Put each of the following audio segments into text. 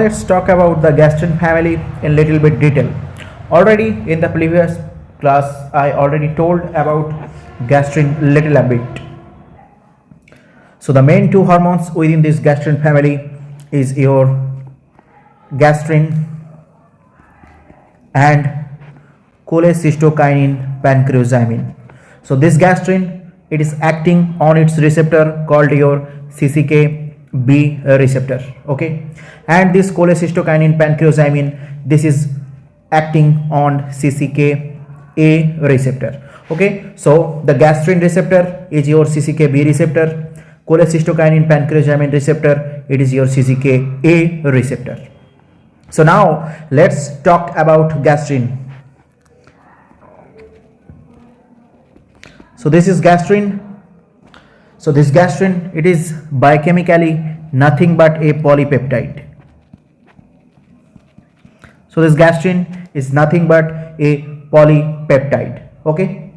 Let's talk about the gastrin family in little bit detail. Already in the previous class I already told about gastrin little a bit. So the main two hormones within this gastrin family is your gastrin and cholecystokinin pancreozymin. So this gastrin, it is acting on its receptor called your CCK-B receptor, okay, and this cholecystokinin pancreozymin, this is acting on CCK-A receptor, okay. So the gastrin receptor is your CCK-B receptor, cholecystokinin pancreozymin receptor, it is your CCK-A receptor. So now let's talk about gastrin. So this is gastrin. So this gastrin, it is biochemically nothing but a polypeptide. So this gastrin is nothing but a polypeptide, okay.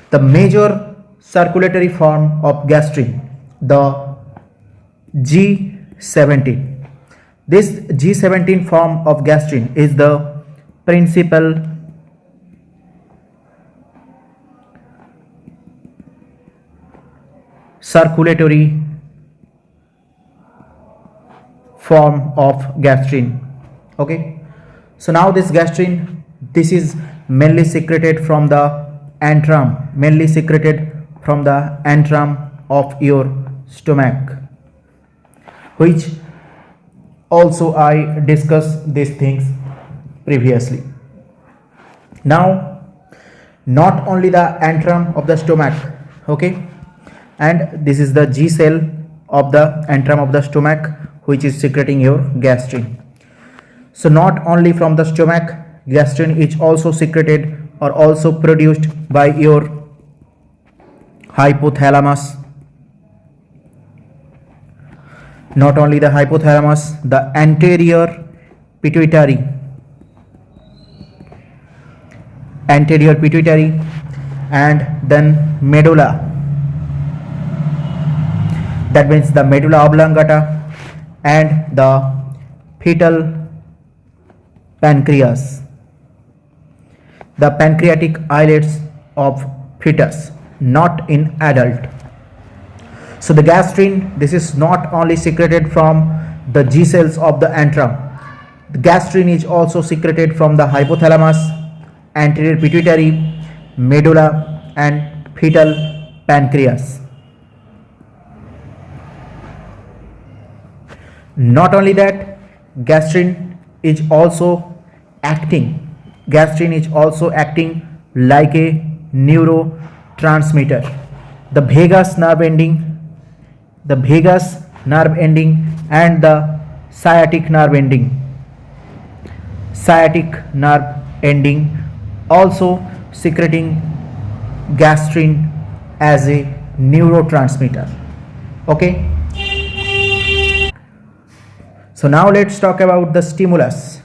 The major circulatory form of gastrin, the G17. This G17 form of gastrin is the principal circulatory form of gastrin, okay. So now this gastrin, this is mainly secreted from the antrum, of your stomach, which also I discussed these things previously. Now not only the antrum of the stomach, okay, and this is the G cell of the antrum of the stomach which is secreting your gastrin. So not only from the stomach, gastrin is also secreted or also produced by your hypothalamus. Not only the hypothalamus, the anterior pituitary, and then medulla. That means the medulla oblongata and the fetal pancreas, the pancreatic islets of fetus, not in adult. So the gastrin, this is not only secreted from the G cells of the antrum. The gastrin is also secreted from the hypothalamus, anterior pituitary, medulla and fetal pancreas. Not only that, gastrin is also acting like a neurotransmitter. The vagus nerve ending and the sciatic nerve ending also secreting gastrin as a neurotransmitter, okay. So now let's talk about the stimulus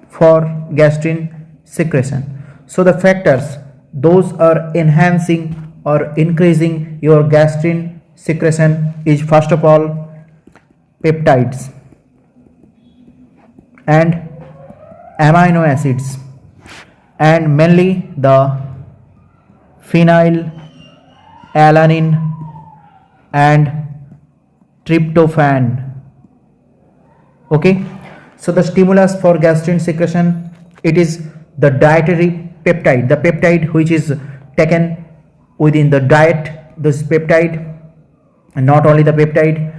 for gastrin secretion. So the factors, those are enhancing or increasing your gastrin secretion is first of all peptides and amino acids, and mainly the phenylalanine and tryptophan, okay. So the stimulus for gastrin secretion, it is the dietary peptide, the peptide which is taken within the diet, this peptide, and not only the peptide,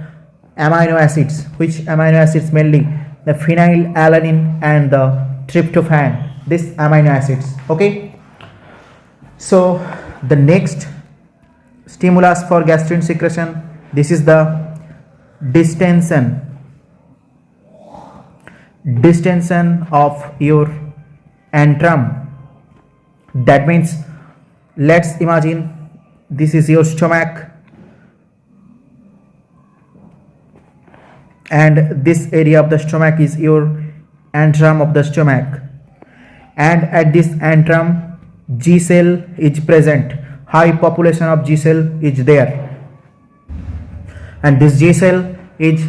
amino acids, which amino acids mainly the phenylalanine and the tryptophan, these amino acids, okay. So the next stimulus for gastrin secretion, this is the distension of your antrum. That means, let's imagine this is your stomach and this area of the stomach is your antrum of the stomach, and at this antrum G cell is present, high population of G cell is there, and this G cell is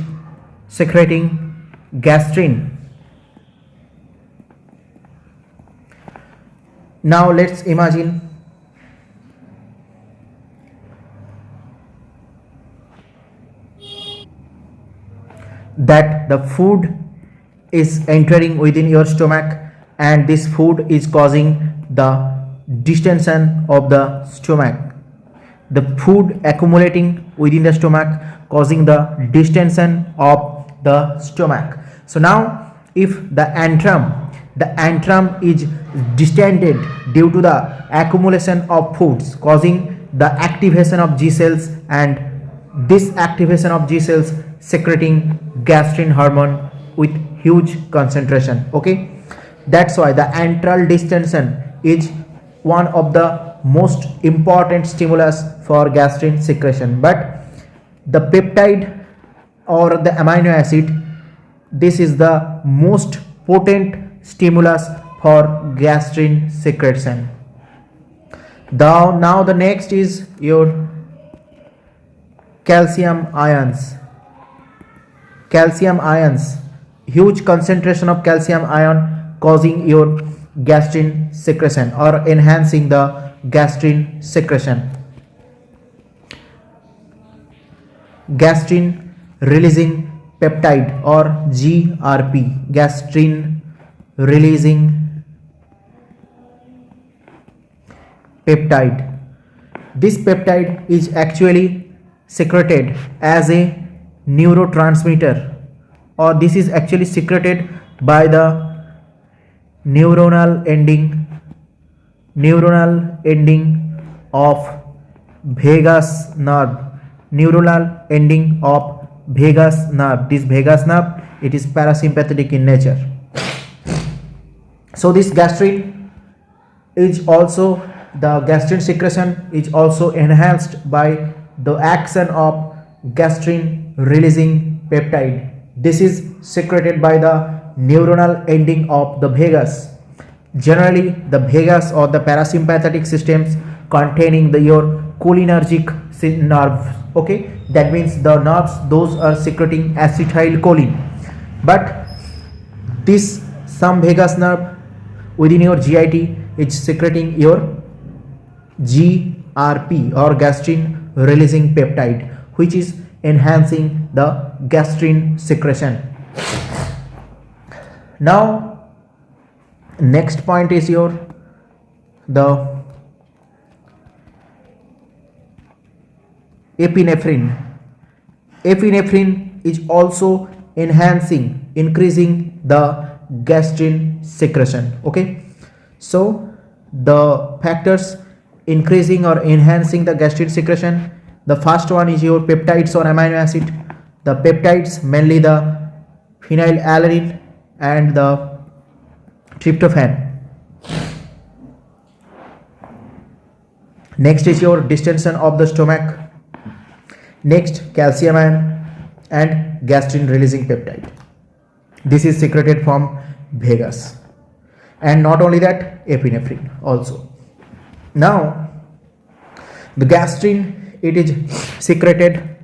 secreting gastrin. Now let's imagine that the food is entering within your stomach, and this food is causing the distension of the stomach, the food accumulating within the stomach causing the distension of the stomach. So now if the antrum is distended due to the accumulation of foods causing the activation of G cells, and this activation of G cells secreting gastrin hormone with huge concentration. Okay, that's why the antral distension is one of the most important stimulus for gastrin secretion. But the peptide or the amino acid, this is the most potent stimulus for gastrin secretion. Now the next is your calcium ions. Calcium ions, huge concentration of calcium ion causing your gastrin secretion or enhancing the gastrin secretion. Gastrin releasing peptide or GRP, gastrin releasing peptide. This peptide is actually secreted as a neurotransmitter, or this is actually secreted by the neuronal ending of vagus nerve. Neuronal ending of vagus nerve. This vagus nerve, it is parasympathetic in nature. So this gastrin is also, the gastrin secretion is also enhanced by the action of gastrin releasing peptide. This is secreted by the neuronal ending of the vagus. Generally the vagus or the parasympathetic systems containing your cholinergic nerves. Okay, that means the nerves, those are secreting acetylcholine. But this some vagus nerve within your GIT is secreting your GRP or gastrin releasing peptide, which is enhancing the gastrin secretion. Now next point is your the epinephrine. Epinephrine is also increasing the gastrin secretion. Okay, so the factors increasing or enhancing the gastrin secretion, the first one is your peptides or amino acid. The peptides, mainly the phenylalanine and the tryptophan. Next is your distension of the stomach. Next, calcium ion and gastrin releasing peptide. This is secreted from vagus. And not only that, epinephrine also. Now the gastrin, it is secreted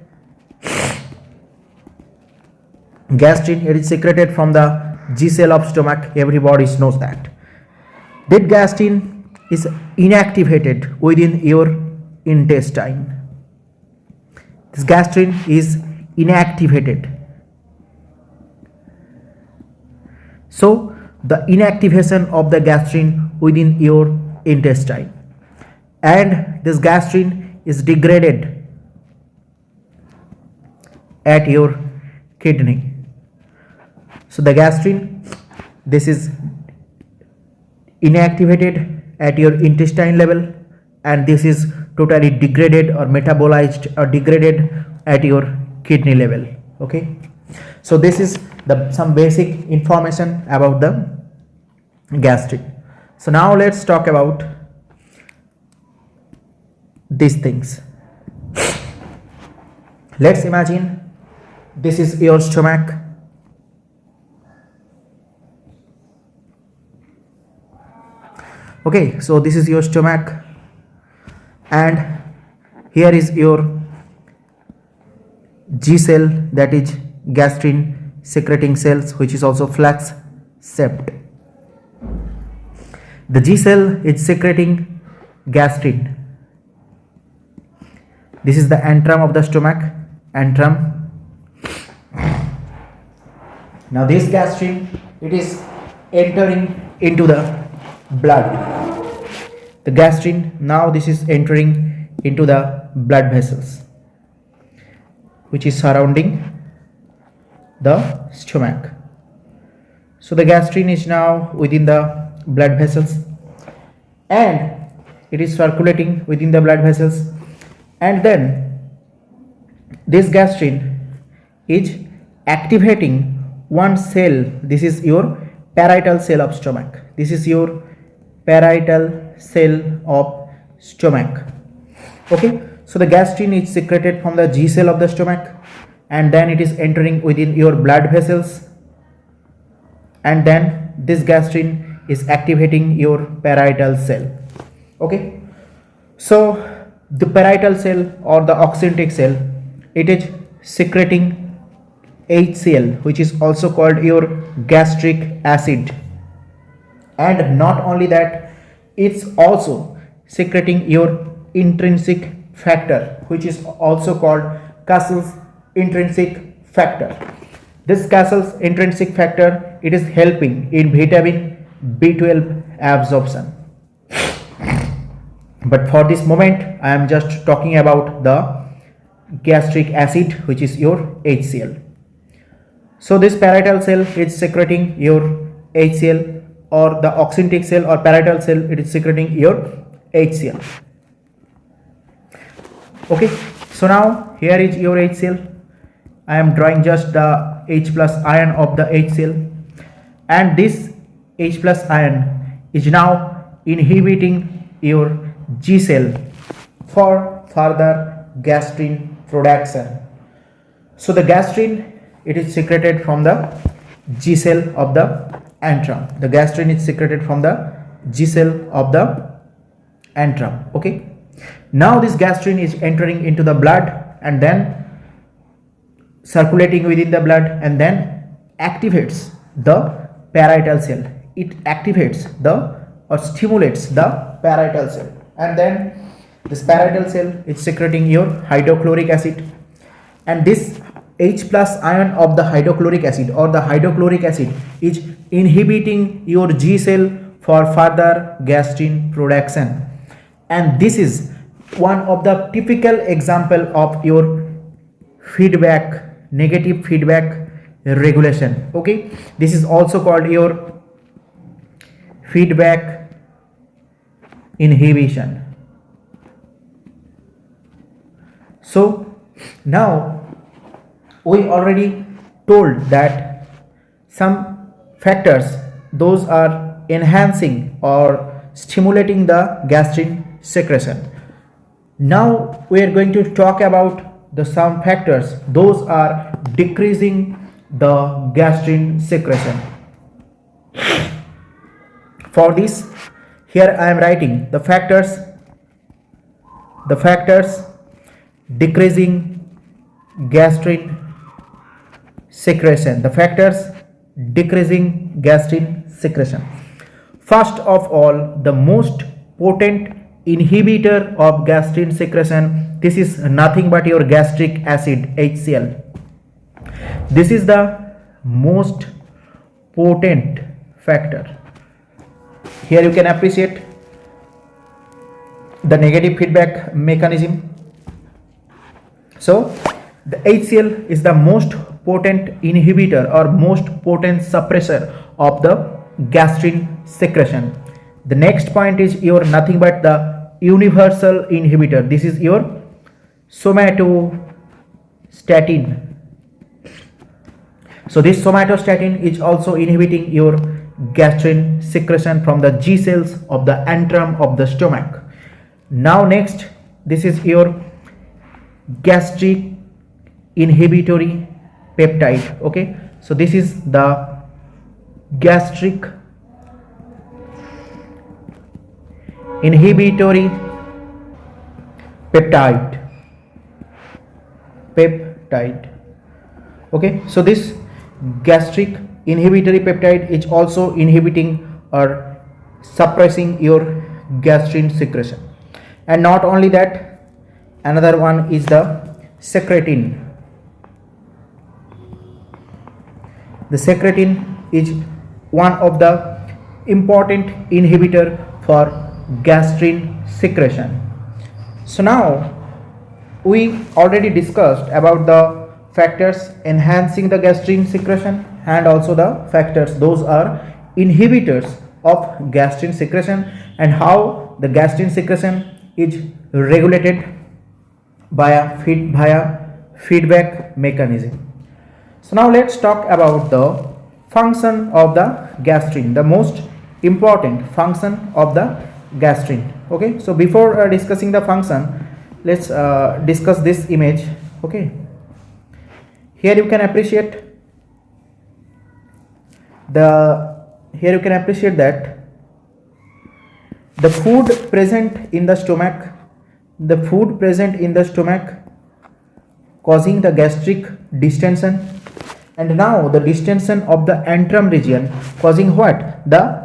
from the G cell of stomach. Everybody knows that. That gastrin is inactivated within your intestine. This gastrin is inactivated. So the inactivation of the gastrin within your intestine, and this gastrin is degraded at your kidney. So the gastrin, this is inactivated at your intestine level, and this is totally degraded or metabolized or degraded at your kidney level. Okay, so this is some basic information about the gastrin. So now let's talk about these things. Let's imagine this is your stomach. Okay, so this is your stomach, and here is your G cell, that is gastrin secreting cells, which is also flax shaped. The G cell is secreting gastrin. This is the antrum of the stomach, antrum. Now this gastrin, it is entering into the blood. The gastrin, now this is entering into the blood vessels, which is surrounding the stomach. So the gastrin is now within the blood vessels and it is circulating within the blood vessels, and then this gastrin is activating one cell. This is your parietal cell of stomach. This is your parietal cell of stomach. Okay, so the gastrin is secreted from the G cell of the stomach and then it is entering within your blood vessels, and then this gastrin is activating your parietal cell. Okay, so the parietal cell or the oxyntic cell, it is secreting HCl, which is also called your gastric acid, and not only that, it's also secreting your intrinsic factor, which is also called Cassell's intrinsic factor. This Cassell's intrinsic factor, it is helping in vitamin B12 absorption. But for this moment I am just talking about the gastric acid, which is your HCl. So this parietal cell is secreting your HCl, or the oxyntic cell or parietal cell, it is secreting your HCl. Okay, so now here is your HCl. I am drawing just the H plus ion of the HCl, and this H plus ion is now inhibiting your G cell for further gastrin production. So the gastrin, it is secreted from the G cell of the antrum. The gastrin is secreted from the G cell of the antrum. Okay, now this gastrin is entering into the blood and then circulating within the blood and then activates the parietal cell. It activates the or stimulates the parietal cell, and then this parietal cell is secreting your hydrochloric acid, and this H plus ion of the hydrochloric acid or the hydrochloric acid is inhibiting your G cell for further gastrin production. And this is one of the typical example of your feedback, negative feedback regulation. Okay, this is also called your feedback inhibition. So now we already told that some factors, those are enhancing or stimulating the gastrin secretion. Now we are going to talk about the some factors, those are decreasing the gastrin secretion. For this, here I am writing the factors decreasing gastrin secretion. The factors decreasing gastrin secretion. First of all, the most potent inhibitor of gastrin secretion, this is nothing but your gastric acid, HCl. This is the most potent factor. Here you can appreciate the negative feedback mechanism. So the HCl is the most potent inhibitor or most potent suppressor of the gastrin secretion. The next point is your nothing but the universal inhibitor. This is your somatostatin. So this somatostatin is also inhibiting your gastrin secretion from the G cells of the antrum of the stomach. Now next, this is your gastric inhibitory peptide. Okay, so this is the gastric inhibitory peptide. peptide. Okay, so this gastric inhibitory peptide is also inhibiting or suppressing your gastrin secretion. And not only that, another one is the secretin. The secretin is one of the important inhibitor for gastrin secretion. So now we already discussed about the factors enhancing the gastrin secretion and also the factors those are inhibitors of gastrin secretion, and how the gastrin secretion is regulated via feedback mechanism. So now let's talk about the function of the gastrin, the most important function of the gastrin. Okay, so before discussing the function, let's discuss this image. Okay, here you can appreciate that the food present in the stomach causing the gastric distension, and now the distension of the antrum region causing what? The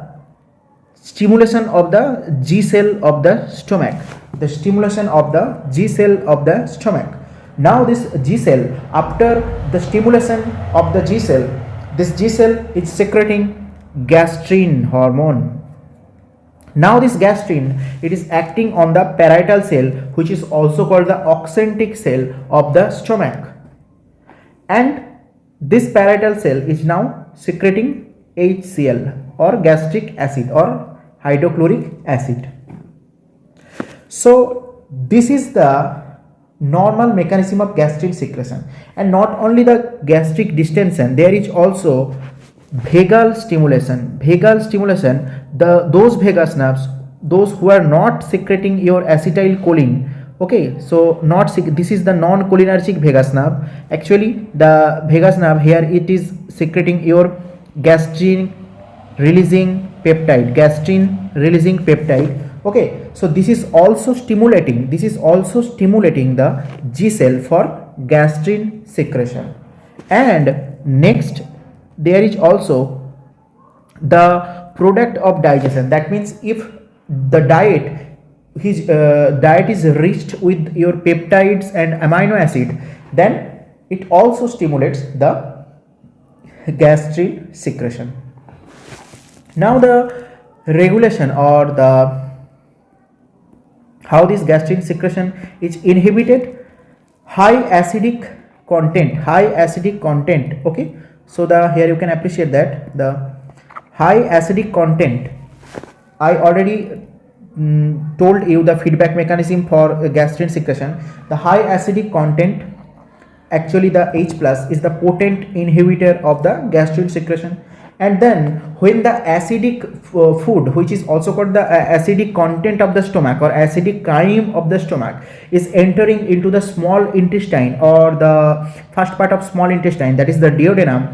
stimulation of the G cell of the stomach. The stimulation of the G cell of the stomach. Now this G cell, after the stimulation of the G cell, this G cell is secreting gastrin hormone. Now this gastrin, it is acting on the parietal cell, which is also called the oxyntic cell of the stomach, and this parietal cell is now secreting HCl or gastric acid or hydrochloric acid. So this is the normal mechanism of gastrin secretion. And not only the gastric distension, there is also vagal stimulation. Those vagus nerves, those who are not secreting your acetylcholine. Okay, so this is the non-cholinergic vagus nerve. Actually the vagus nerve here, it is secreting your gastrin releasing peptide. Okay, so this is also stimulating the G cell for gastrin secretion. And next, there is also the product of digestion. That means if the diet is rich with your peptides and amino acid, then it also stimulates the gastrin secretion. Now the regulation or the how this gastrin secretion is inhibited: high acidic content. Okay, so here you can appreciate that the high acidic content, I already told you the feedback mechanism for gastrin secretion. The high acidic content, actually the H plus, is the potent inhibitor of the gastrin secretion. And then when the acidic food, which is also called the acidic content of the stomach or acidic chyme of the stomach, is entering into the small intestine or the first part of small intestine, that is the duodenum,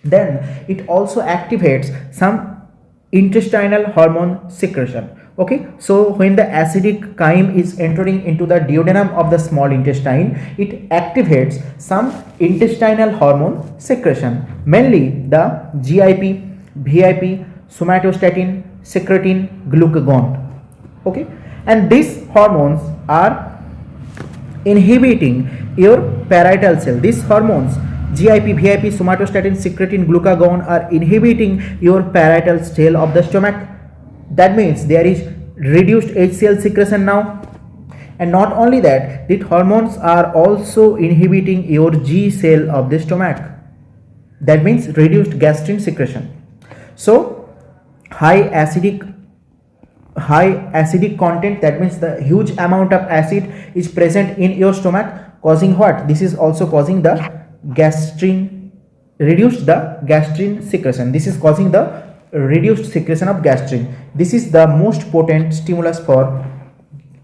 then it also activates some intestinal hormone secretion. Okay, so when the acidic chyme is entering into the duodenum of the small intestine, it activates some intestinal hormone secretion, mainly the GIP, VIP, somatostatin, secretin, glucagon. Okay, and these hormones are inhibiting your parietal cell. These hormones, GIP, VIP, somatostatin, secretin, glucagon, are inhibiting your parietal cell of the stomach. That means there is reduced HCl secretion now. And not only that, the hormones are also inhibiting your G cell of the stomach. That means reduced gastrin secretion. So high acidic content, that means the huge amount of acid is present in your stomach, causing what? This is also causing the reduced the gastrin secretion. This is causing the reduced secretion of gastrin. This is the most potent stimulus for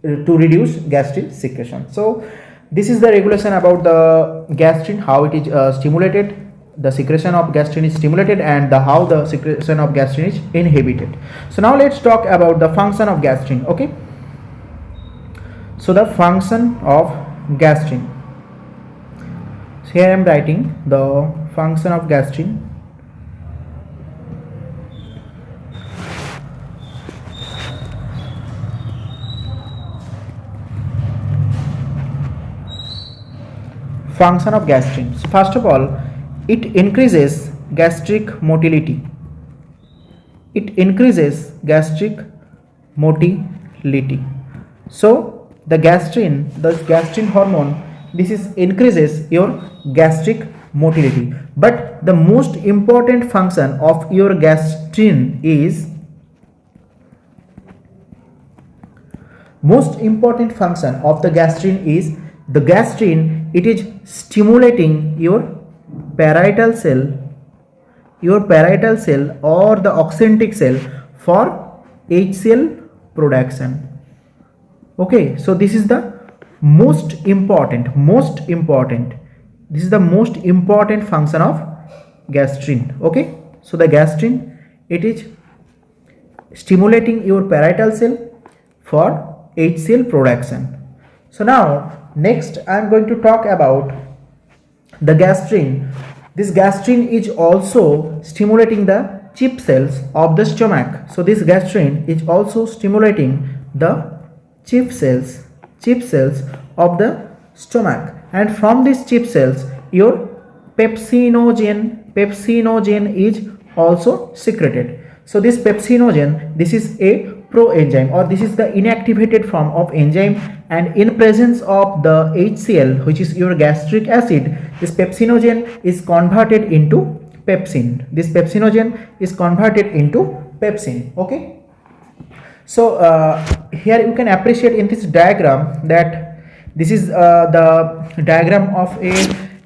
to reduce gastrin secretion. So this is the regulation about the gastrin, how it is stimulated, the secretion of gastrin is stimulated, and how the secretion of gastrin is inhibited. So now let's talk about the function of gastrin. Okay, so the function of gastrin. here I am writing the function of gastrin. Function of gastrin. So first of all, it increases gastric motility. It increases gastric motility. So the gastrin hormone, this is increases your gastric motility. But the most important function of your gastrin is the gastrin, it is stimulating your parietal cell or the oxyntic cell for HCl production. Okay, so this is the most important this is the most important function of gastrin. Okay, so the gastrin, it is stimulating your parietal cell for HCl production. So now next I am going to talk about the gastrin. This gastrin is also stimulating the chip cells of the stomach. So this gastrin is also stimulating the chip cells of the stomach, and from these chip cells your pepsinogen is also secreted. So this pepsinogen, this is a proenzyme, or this is the inactivated form of enzyme, and in presence of the HCl, which is your gastric acid, this pepsinogen is converted into pepsin. This pepsinogen is converted into pepsin. Okay, so here you can appreciate in this diagram that this is the diagram of a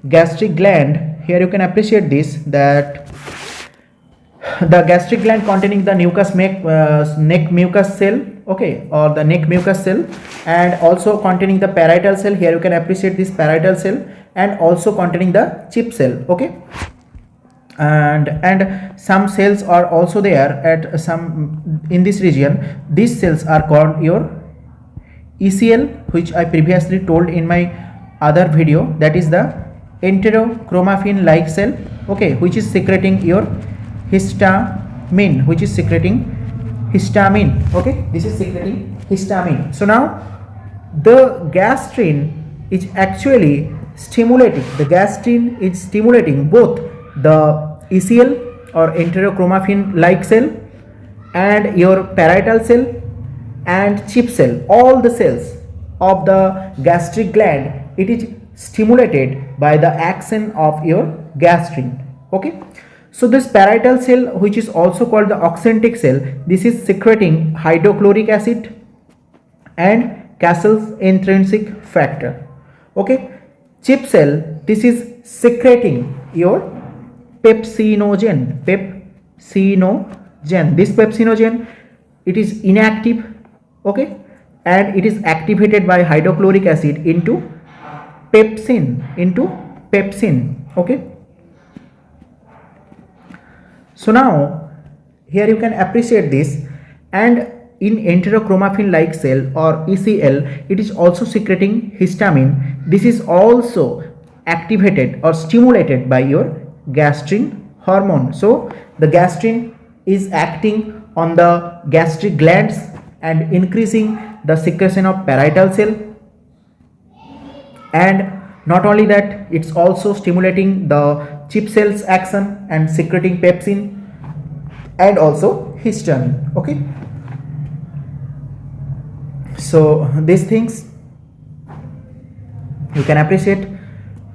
gastric gland. Here you can appreciate this, that the gastric gland containing the neck mucus cell, okay, or the neck mucus cell, and also containing the parietal cell. Here you can appreciate this parietal cell, and also containing the chip cell. Okay, and some cells are also there at some in this region. These cells are called your ECL, which I previously told in my other video, that is the enterochromaffin like cell, okay, which is secreting your histamine, okay, this is secreting histamine. So now the gastrin is actually stimulating both the ECL or enterochromaffin like cell and your parietal cell and chip cell. All the cells of the gastric gland, it is stimulated by the action of your gastrin. Okay, so this parietal cell, which is also called the oxyntic cell, this is secreting hydrochloric acid and Cassell's intrinsic factor. Okay, chip cell, this is secreting your pepsinogen. This pepsinogen, it is inactive, okay, and it is activated by hydrochloric acid into pepsin. Okay, so now here you can appreciate this, and in enterochromaffin like cell or ECL, it is also secreting histamine. This is also activated or stimulated by your gastrin hormone. So the gastrin is acting on the gastric glands and increasing the secretion of parietal cell, and not only that, it's also stimulating the chip cells action and secreting pepsin and also histamine. Okay, so these things you can appreciate.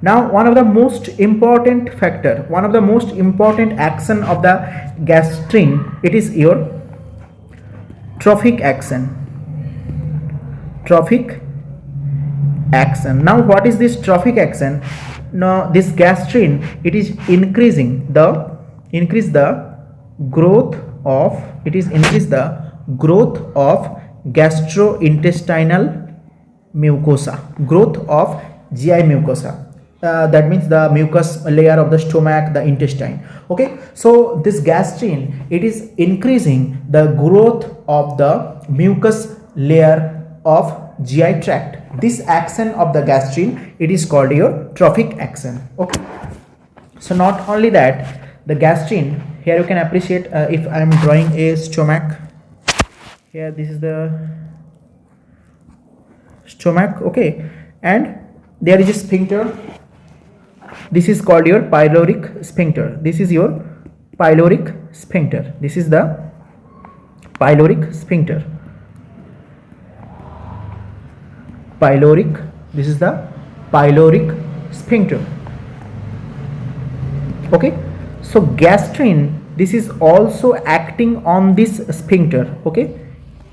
Now one of the most important action of the gastrin, it is your trophic action. Now what is this trophic action? Now this gastrin, it is increase the growth of gastrointestinal mucosa, growth of GI mucosa. That means the mucus layer of the stomach, the intestine. Okay, so this gastrin, it is increasing the growth of the mucus layer of GI tract. This action of the gastrin, it is called your trophic action. Okay. So not only that, the gastrin, here you can appreciate, if I am drawing a stomach, here this is the stomach, okay, and there is a sphincter. This is called your pyloric sphincter. This is your pyloric sphincter. This is the pyloric sphincter. Pyloric, this is the pyloric sphincter. Okay, so gastrin, this is also acting on this sphincter. Okay,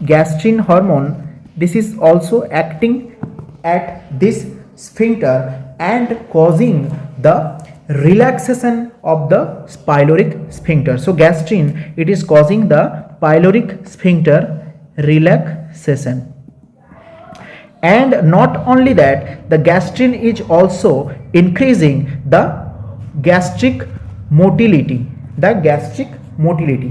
gastrin hormone, this is also acting at this sphincter and causing the relaxation of the pyloric sphincter. So gastrin, it is causing the pyloric sphincter relaxation. And not only that, the gastrin is also increasing the gastric motility.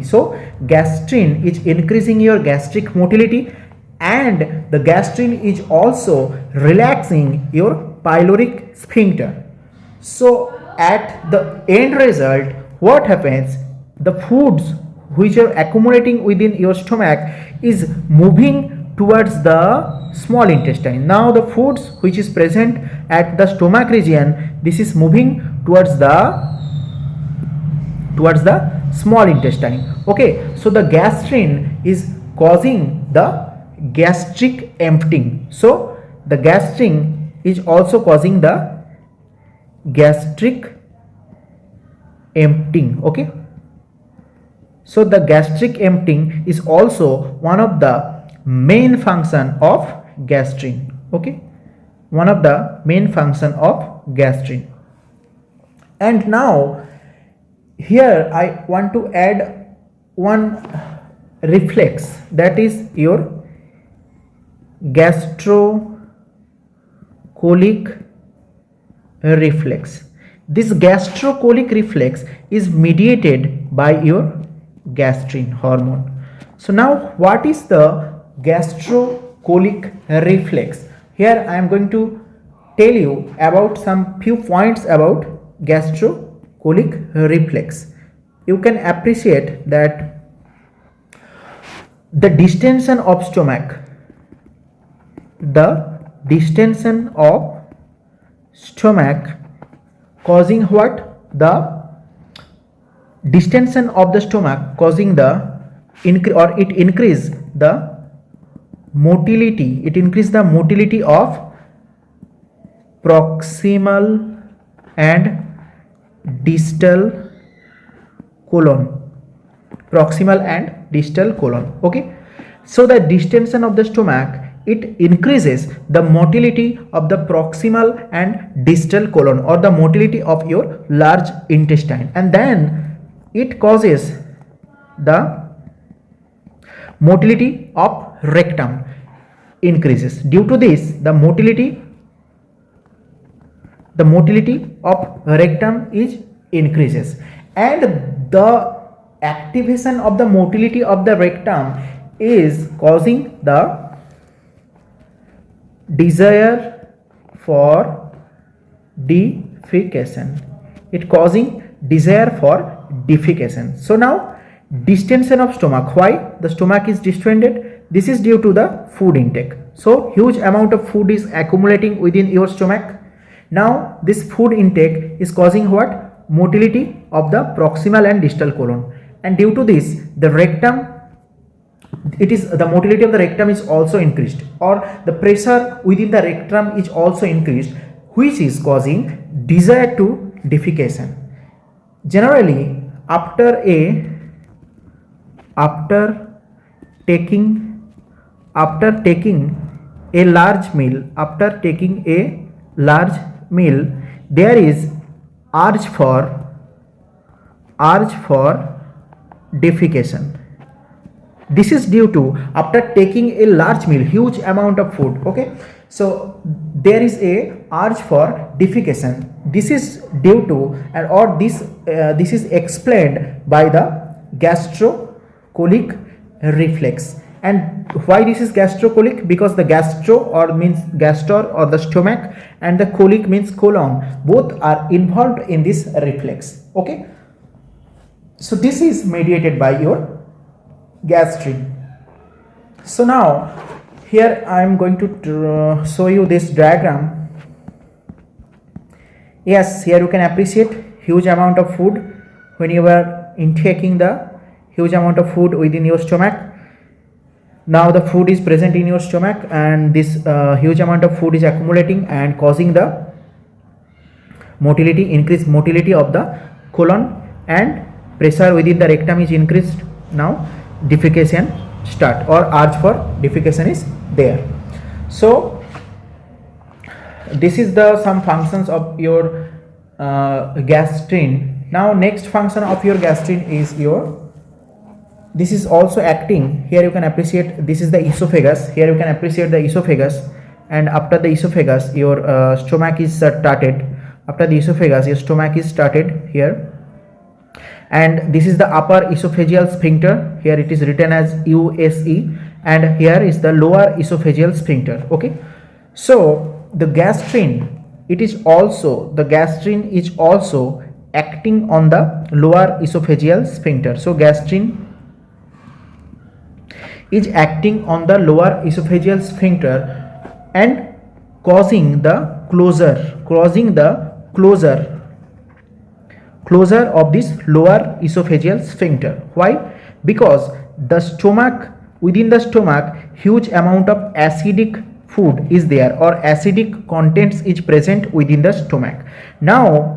So gastrin is increasing your gastric motility, and the gastrin is also relaxing your pyloric sphincter. So at the end result, what happens? The foods which are accumulating within your stomach is moving towards the small intestine. Now the foods which is present at the stomach region, this is moving towards the small intestine. Okay, so the gastrin is causing the gastric emptying. So the gastrin is also causing the gastric emptying. Okay, so the gastric emptying is also one of the main function of gastrin. Okay, one of the main function of gastrin. And now here I want to add one reflex, that is your gastrocolic reflex. This gastrocolic reflex is mediated by your gastrin hormone. So now what is the gastrocolic reflex? Here I am going to tell you about some few points about gastrocolic reflex. You can appreciate that the distension of stomach, causing what? The distension of the stomach causing the it increase the motility. It increase the motility of proximal and distal colon. Okay, so the distension of the stomach, it increases the motility of the proximal and distal colon, or the motility of your large intestine, and then it causes the motility of rectum increases. Due to this, the motility of rectum is increases, and the activation of the motility of the rectum is causing the desire for defecation. It causing desire for defecation. So now distension of stomach. Why the stomach is distended? This is due to the food intake. So huge amount of food is accumulating within your stomach. Now this food intake is causing what? Motility of the proximal and distal colon, and due to this, the rectum, the motility of the rectum is also increased, or the pressure within the rectum is also increased, which is causing desire to defecation. Generally, after taking a large meal, there is urge for defecation. This is due to after taking a large meal, huge amount of food. Okay, so there is a urge for defecation. This is due to, this is explained by the gastrocolic reflex. And why this is gastrocolic? Because the gastro or means gaster or the stomach, and the colic means colon, both are involved in this reflex. Okay, so this is mediated by your gastrin. So now here I am going to show you this diagram. Yes, here you can appreciate huge amount of food when you are intaking the huge amount of food within your stomach. Now the food is present in your stomach, and this huge amount of food is accumulating and causing the motility, increased motility of the colon, and pressure within the rectum is increased. Now defecation start, or urge for defecation is there. So this is the some functions of your gastrin. Now next function of your gastrin is your, this is also acting, here you can appreciate, this is the esophagus, here you can appreciate the esophagus, and after the esophagus your stomach is started, after the esophagus your stomach is started here, and this is the upper esophageal sphincter, here it is written as USE, and here is the lower esophageal sphincter. Okay, so the gastrin, it is also, the gastrin is also acting on the lower esophageal sphincter. So gastrin is acting on the lower esophageal sphincter and causing the closure of this lower esophageal sphincter. Why? Because the stomach, within the stomach, huge amount of acidic food is there, or acidic contents is present within the stomach. Now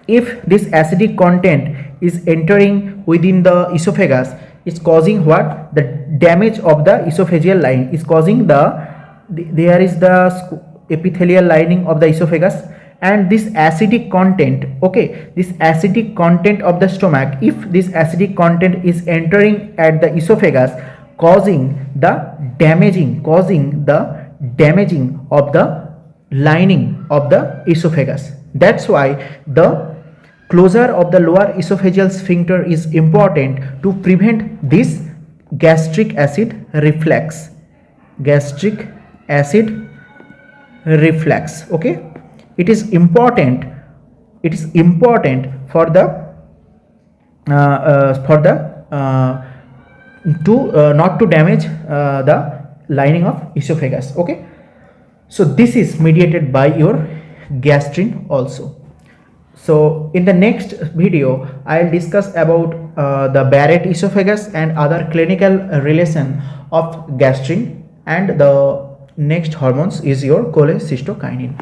if this acidic content is entering within the esophagus, is causing what? The damage of the esophageal line, is causing there is the epithelial lining of the esophagus, and this acidic content, okay, this acidic content of the stomach, if this acidic content is entering at the esophagus, causing the damaging of the lining of the esophagus. That's why the closure of the lower esophageal sphincter is important to prevent this gastric acid reflux. Okay, it is important for the not to damage the lining of esophagus. Okay, so this is mediated by your gastrin also. So in the next video I'll discuss about the Barrett esophagus and other clinical relation of gastrin, and the next hormones is your cholecystokinin.